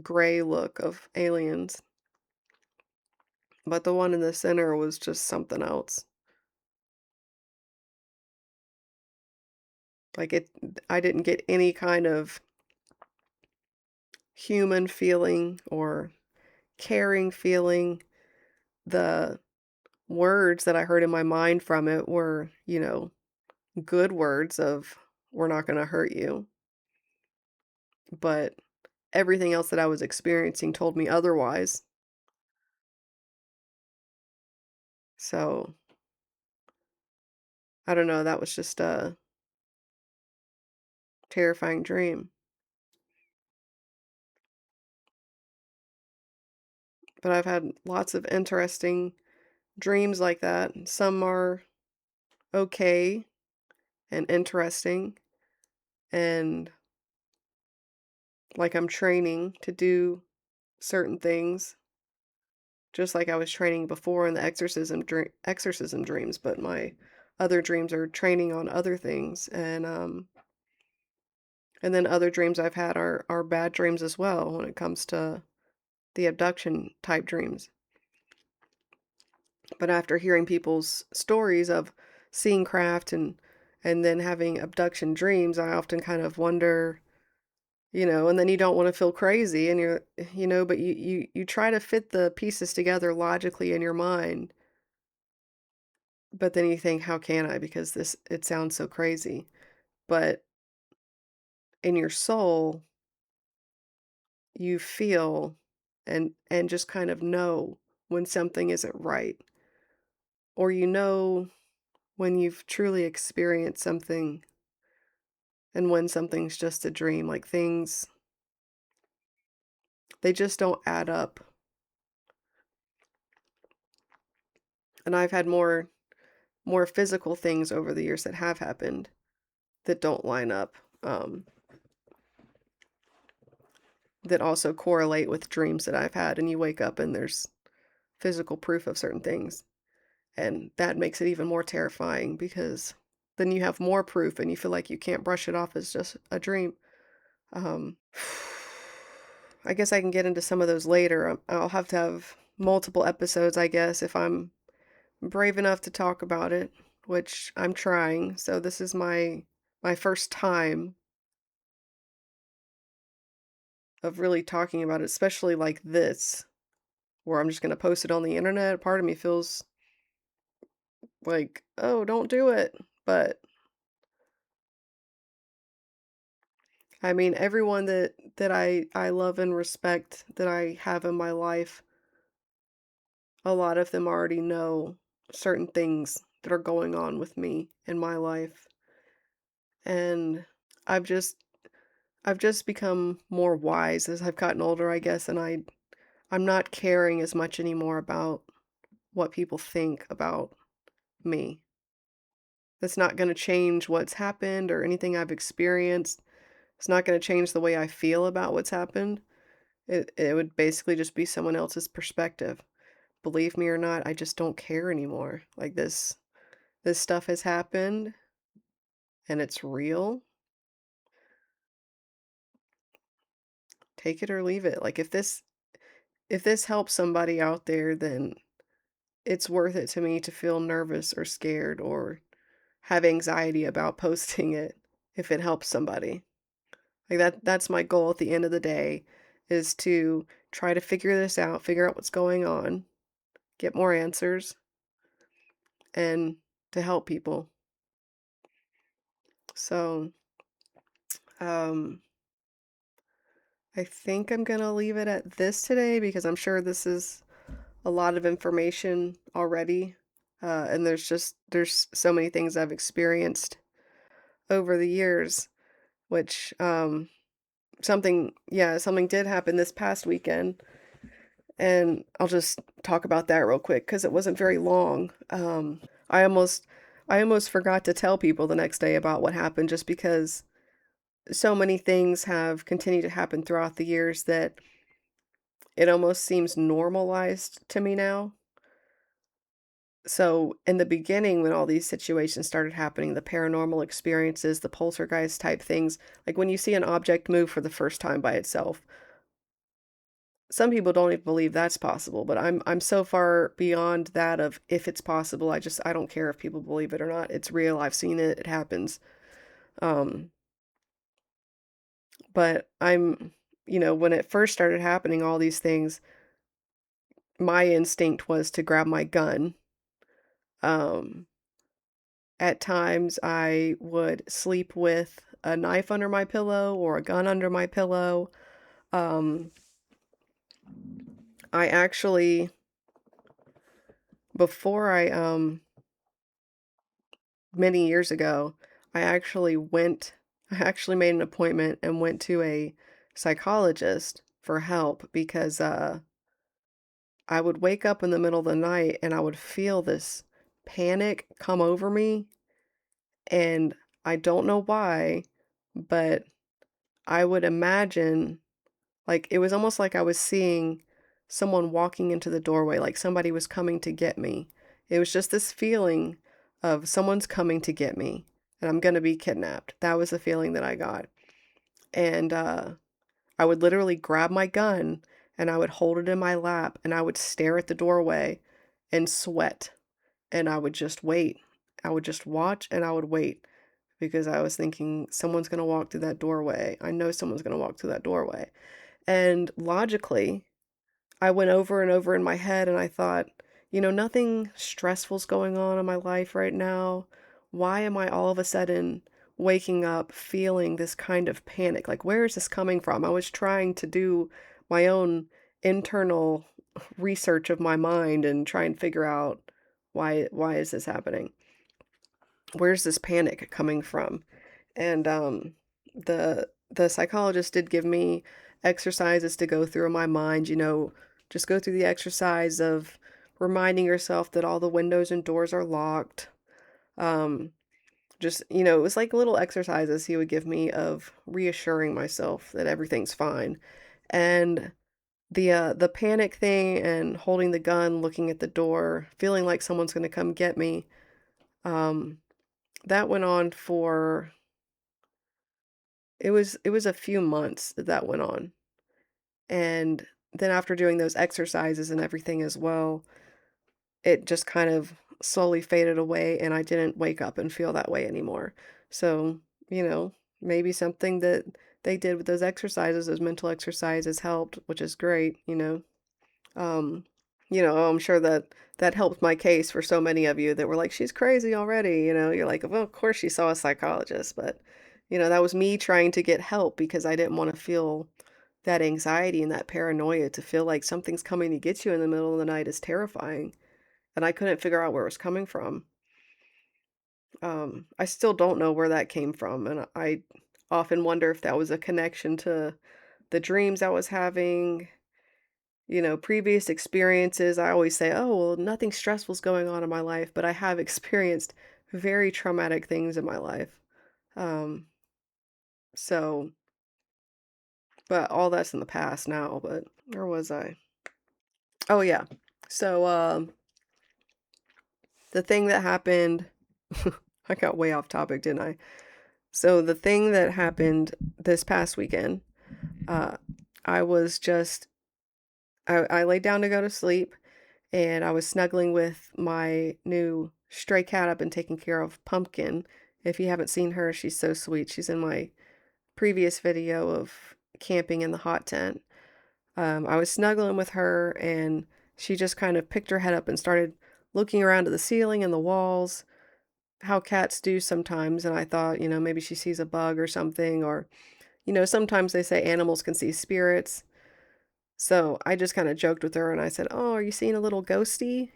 S1: gray look of aliens, but the one in the center was just something else. Like I didn't get any kind of human feeling or caring feeling. The words that I heard in my mind from it were, good words of, "We're not gonna hurt you," but everything else that I was experiencing told me otherwise. So, I don't know, that was just a terrifying dream. But I've had lots of interesting dreams like that. Some are okay and interesting, and like I'm training to do certain things, just like I was training before in the exorcism dreams, but my other dreams are training on other things, and then other dreams I've had are bad dreams as well when it comes to the abduction type dreams. But after hearing people's stories of seeing craft and then having abduction dreams, I often kind of wonder, and then you don't want to feel crazy and but you try to fit the pieces together logically in your mind, but then you think, how can I? Because it sounds so crazy. But in your soul, you feel and just kind of know when something isn't right, or when you've truly experienced something and when something's just a dream. Like, things, they just don't add up. And I've had more physical things over the years that have happened that don't line up, that also correlate with dreams that I've had, and you wake up and there's physical proof of certain things. And that makes it even more terrifying because then you have more proof and you feel like you can't brush it off as just a dream. I guess I can get into some of those later. I'll have to have multiple episodes, I guess, if I'm brave enough to talk about it, which I'm trying. So this is my first time of really talking about it, especially like this, where I'm just going to post it on the internet. Part of me feels like, oh, don't do it. But I mean, everyone that I love and respect that I have in my life, a lot of them already know certain things that are going on with me in my life. And I've just I've just become more wise as I've gotten older, I guess, and I'm not caring as much anymore about what people think about me. That's not going to change what's happened or anything I've experienced. It's not going to change the way I feel about what's happened. It would basically just be someone else's perspective. Believe me or not, I just don't care anymore. Like, this stuff has happened and it's real. Take it or leave it. Like, if this helps somebody out there, then it's worth it to me to feel nervous or scared or have anxiety about posting it if it helps somebody. Like, that's my goal at the end of the day, is to try to figure this out, figure out what's going on, get more answers, and to help people. So, um, I think I'm gonna leave it at this today because I'm sure this is a lot of information already. And there's so many things I've experienced over the years, which something did happen this past weekend, and I'll just talk about that real quick because it wasn't very long. I almost I almost forgot to tell people the next day about what happened just because so many things have continued to happen throughout the years that it almost seems normalized to me now. So, in the beginning, when all these situations started happening, the paranormal experiences, the poltergeist type things, like when you see an object move for the first time by itself, some people don't even believe that's possible, but I'm so far beyond that of if it's possible. I don't care if people believe it or not. It's real. I've seen it. It happens. Um, but when it first started happening, all these things, my instinct was to grab my gun, um, At times, I would sleep with a knife under my pillow or a gun under my pillow. Um, I actually before many years ago, I actually made an appointment and went to a psychologist for help because, I would wake up in the middle of the night and I would feel this panic come over me, and I don't know why, but I would imagine like, it was almost like I was seeing someone walking into the doorway, like somebody was coming to get me. It was just this feeling of someone's coming to get me and I'm gonna be kidnapped. That was the feeling that I got. And I would literally grab my gun and I would hold it in my lap and I would stare at the doorway and sweat and I would just wait. I would just watch and I would wait because I was thinking someone's gonna walk through that doorway. I know someone's gonna walk through that doorway. And logically, I went over and over in my head and I thought, nothing stressful's going on in my life right now. Why am I all of a sudden waking up feeling this kind of panic? Like, where is this coming from? I was trying to do my own internal research of my mind and try and figure out why is this happening? Where's this panic coming from? And the psychologist did give me exercises to go through in my mind, just go through the exercise of reminding yourself that all the windows and doors are locked. Um, just, it was like little exercises he would give me of reassuring myself that everything's fine. And the panic thing and holding the gun, looking at the door, feeling like someone's going to come get me, um, that went on for it was a few months that that went on, and then after doing those exercises and everything as well, it just kind of slowly faded away, and I didn't wake up and feel that way anymore. So, maybe something that they did with those exercises, those mental exercises helped, which is great, Um, I'm sure that that helped my case for so many of you that were like, "She's crazy already," you're like, "Well, of course she saw a psychologist," but, that was me trying to get help because I didn't wanna feel that anxiety and that paranoia to feel like something's coming to get you in the middle of the night is terrifying, and I couldn't figure out where it was coming from. I still don't know where that came from, and I often wonder if that was a connection to the dreams I was having, previous experiences. I always say, "Oh, well, nothing stressful's going on in my life," but I have experienced very traumatic things in my life. Um, so, but all that's in the past now, but where was I? Oh, yeah. So, the thing that happened, I got way off topic, didn't I? So, the thing that happened this past weekend, uh, I was just, I laid down to go to sleep and I was snuggling with my new stray cat I've been taking care of, Pumpkin. If you haven't seen her, she's so sweet. She's in my previous video of camping in the hot tent. I was snuggling with her, and she just kind of picked her head up and started looking around at the ceiling and the walls, how cats do sometimes. And I thought, maybe she sees a bug or something, or, sometimes they say animals can see spirits. So I just kind of joked with her and I said, "Oh, are you seeing a little ghosty?"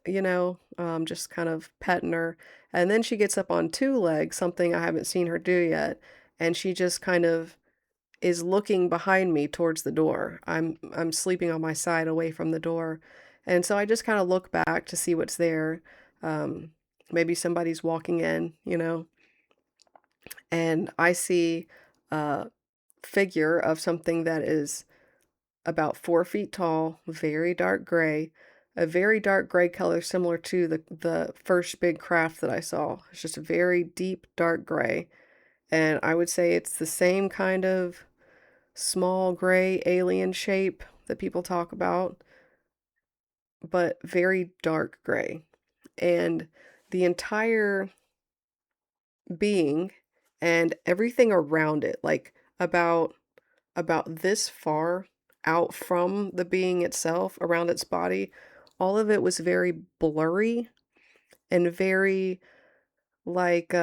S1: Just kind of petting her. And then she gets up on two legs, something I haven't seen her do yet. And she just kind of is looking behind me towards the door. I'm sleeping on my side away from the door. And so I just kind of look back to see what's there. Um, Maybe somebody's walking in, and I see a figure of something that is about 4 feet tall, very dark gray, a very dark gray color similar to the first big craft that I saw. It's just a very deep dark gray. And I would say it's the same kind of small gray alien shape that people talk about, but very dark gray. And the entire being and everything around it, like about this far out from the being itself, around its body, all of it was very blurry and very like,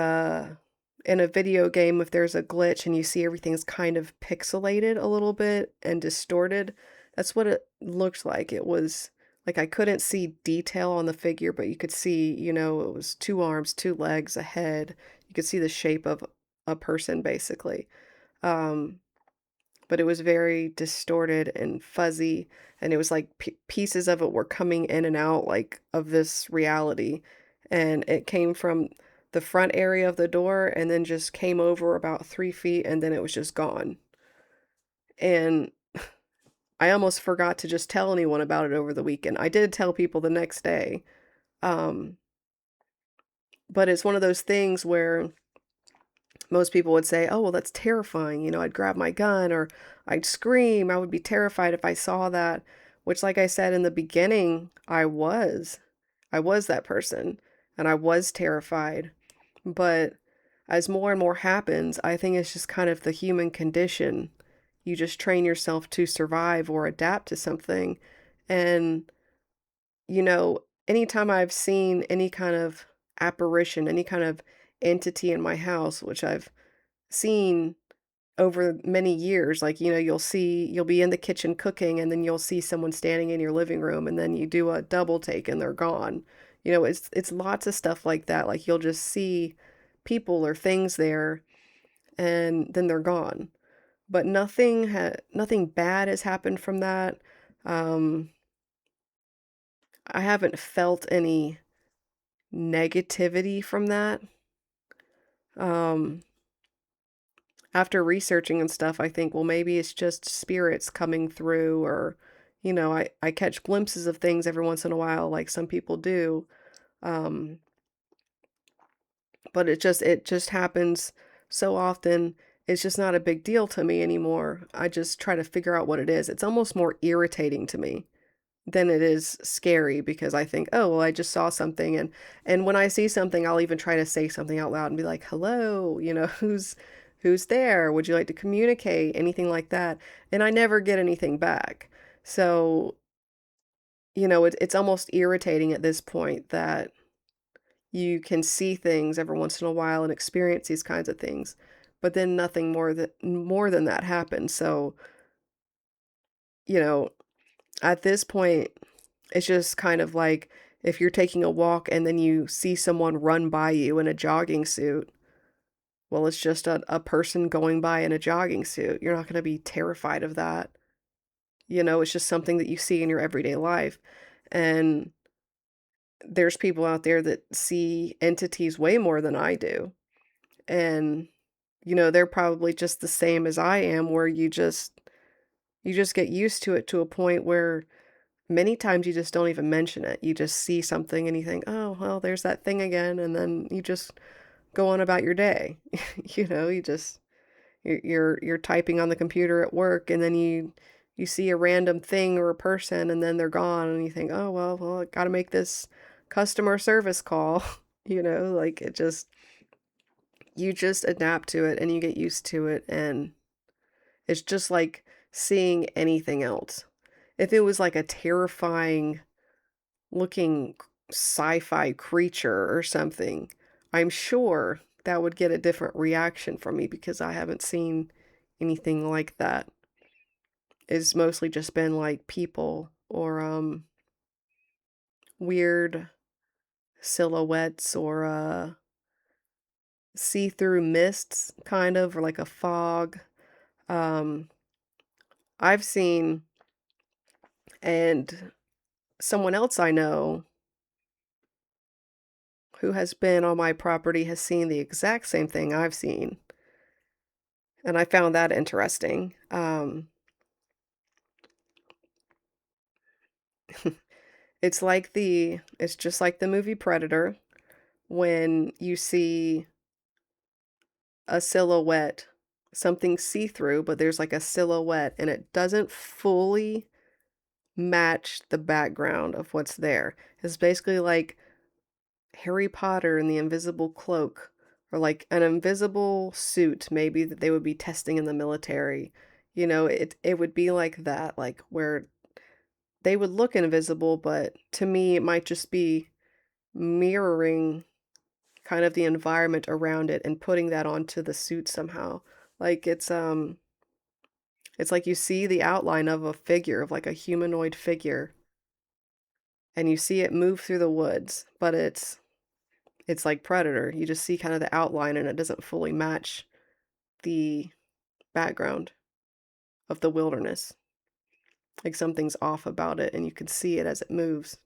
S1: in a video game, if there's a glitch and you see everything's kind of pixelated a little bit and distorted, that's what it looked like. It was like I couldn't see detail on the figure, but you could see, it was 2 arms, 2 legs, a head. You could see the shape of a person basically. Um, but it was very distorted and fuzzy, and it was like pieces of it were coming in and out like of this reality, and it came from the front area of the door and then just came over about 3 feet and then it was just gone. And I almost forgot to just tell anyone about it over the weekend. I did tell people the next day, um, but it's one of those things where most people would say, "Oh, well, that's terrifying." I'd grab my gun or I'd scream. I would be terrified if I saw that, which, like I said in the beginning, I was. I was that person and I was terrified. But as more and more happens, I think it's just kind of the human condition. You just train yourself to survive or adapt to something. And, anytime I've seen any kind of apparition, any kind of entity in my house, which I've seen over many years, like, you'll be in the kitchen cooking and then you'll see someone standing in your living room and then you do a double take and they're gone. It's lots of stuff like that. Like you'll just see people or things there and then they're gone. But nothing bad has happened from that. Um, I haven't felt any negativity from that. Um, After researching and stuff, I think, well, maybe it's just spirits coming through, or, I catch glimpses of things every once in a while, like some people do. Um, but it just happens so often. It's just not a big deal to me anymore. I just try to figure out what it is. It's almost more irritating to me than it is scary because I think, "Oh, well, I just saw something," and when I see something, I'll even try to say something out loud and be like, "Hello, who's there? Would you like to communicate?" Anything like that, and I never get anything back. So, it's almost irritating at this point that you can see things every once in a while and experience these kinds of things, but then nothing more than that happens. So, you know, at this point, it's just kind of like if you're taking a walk and then you see someone run by you in a jogging suit, well, it's just a person going by in a jogging suit. You're not going to be terrified of that. It's just something that you see in your everyday life. And there's people out there that see entities way more than I do. And, they're probably just the same as I am, where you just get used to it to a point where many times you just don't even mention it. You just see something and you think, "Oh, well, there's that thing again," and then you just go on about your day. You just you're typing on the computer at work and then you see a random thing or a person and then they're gone and you think, "Oh, well, I got to make this customer service call." Like you just adapt to it and you get used to it, and it's just like seeing anything else. If it was like a terrifying looking sci-fi creature or something, I'm sure that would get a different reaction from me because I haven't seen anything like that. It's mostly just been like people or weird silhouettes or see-through mists kind of, or like a fog. Um I've seen, and someone else I know who has been on my property has seen the exact same thing I've seen, and I found that interesting. It's just like the movie Predator when you see a silhouette, something see-through, but there's like a silhouette and it doesn't fully match the background of what's there. It's basically like Harry Potter and the Invisible Cloak, or like an invisible suit maybe that they would be testing in the military. It would be like that, like where they would look invisible, but to me it might just be mirroring kind of the environment around it and putting that onto the suit somehow. Like, it's like you see the outline of a figure, of, like, a humanoid figure, and you see it move through the woods, but it's like Predator. You just see kind of the outline, and it doesn't fully match the background of the wilderness. Like, something's off about it, and you can see it as it moves.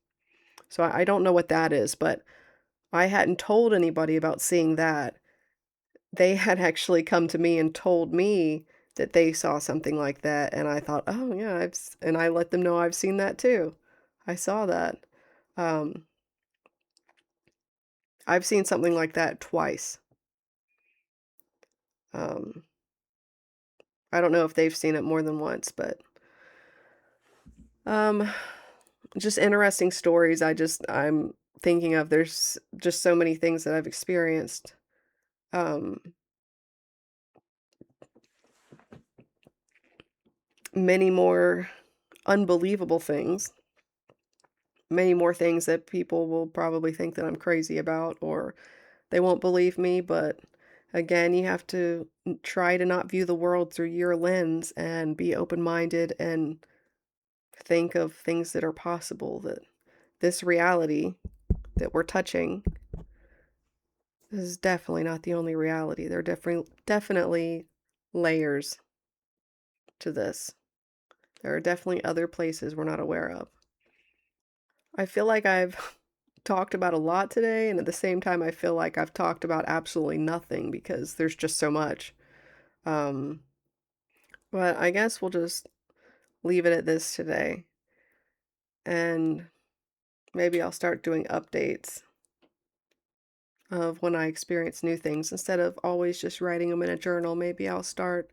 S1: So I don't know what that is, but I hadn't told anybody about seeing that. They had actually come to me and told me that they saw something like that, and I thought, "Oh, yeah, and I let them know I've seen that too. I saw that." Um, I've seen something like that twice. Um, I don't know if they've seen it more than once, but, um, just interesting stories. I'm thinking of there's just so many things that I've experienced. Um, Many more unbelievable things, many more things that people will probably think that I'm crazy about or they won't believe me, but again, you have to try to not view the world through your lens and be open-minded and think of things that are possible, that this reality that we're touching is definitely not the only reality. There are definitely layers to this. There are definitely other places we're not aware of. I feel like I've talked about a lot today, and at the same time, I feel like I've talked about absolutely nothing because there's just so much. Um, but I guess we'll just leave it at this today, and maybe I'll start doing updates of when I experience new things instead of always just writing them in a journal. Maybe I'll start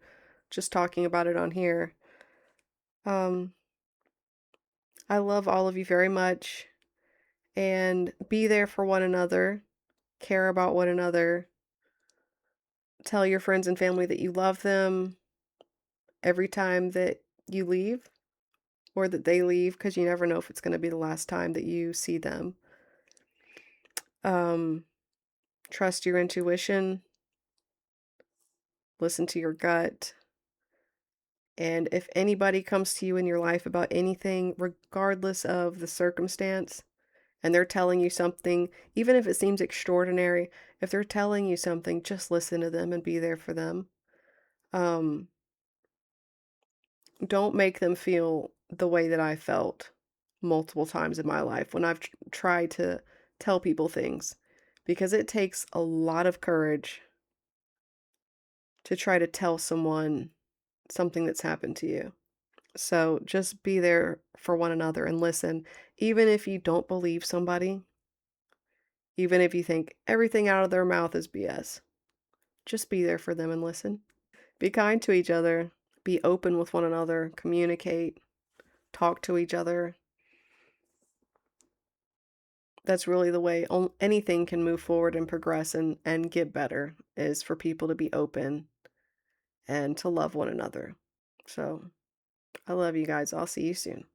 S1: just talking about it on here. Um, I love all of you very much, and be there for one another, care about one another, tell your friends and family that you love them every time that you leave or that they leave, because you never know if it's going to be the last time that you see them. Um, Trust your intuition, listen to your gut, and if anybody comes to you in your life about anything, regardless of the circumstance, and they're telling you something, even if it seems extraordinary, if they're telling you something, just listen to them and be there for them. Um, don't make them feel the way that I felt multiple times in my life when I've tried to tell people things, because it takes a lot of courage to try to tell someone something that's happened to you. So just be there for one another and listen, even if you don't believe somebody, even if you think everything out of their mouth is BS. Just be there for them and listen. Be kind to each other, be open with one another, communicate, talk to each other. That's really the way anything can move forward and progress and get better, is for people to be open and to love one another. So, I love you guys. I'll see you soon.